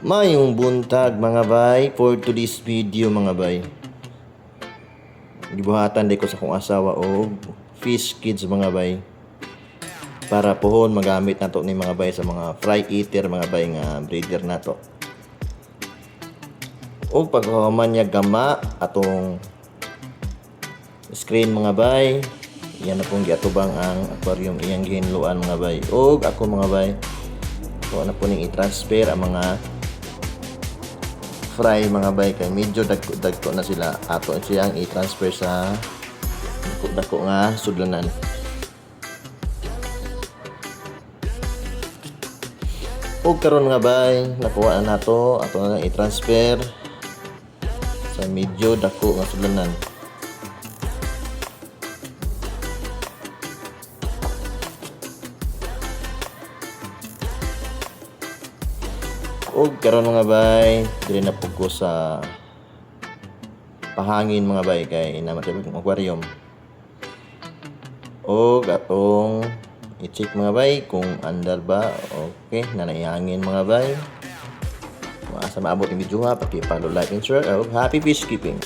Mayong buntag mga bay for today's video mga bay. Gibuhatan day ko sa akong asawa og fish kids mga bay. Para pohon magamit nato ni mga bay sa mga fry eater mga bay nga breeder nato. Og paghuman niya gama atong screen mga bay. Yan na pong giatubang ang aquarium iyang gihinluan mga bay. Og ako mga bay, so na po ning i-transfer ang mga fry mga bay kay medyo dagko na sila. Ato siyang i-transfer sa dako nga sudlanan. Og karon nga bay nakuha na nato, ato na lang i-transfer sa medyo dako nga sudlanan. Og karon mga bay, dili na pug ko sa pahangin mga bay kay namatay ang aquarium. Og atong i-check mga bay kung andar ba. Okay, nanayangin mga bay. Maasa maabot ang video ha, paki-follow, like, and share. Og happy fish keeping.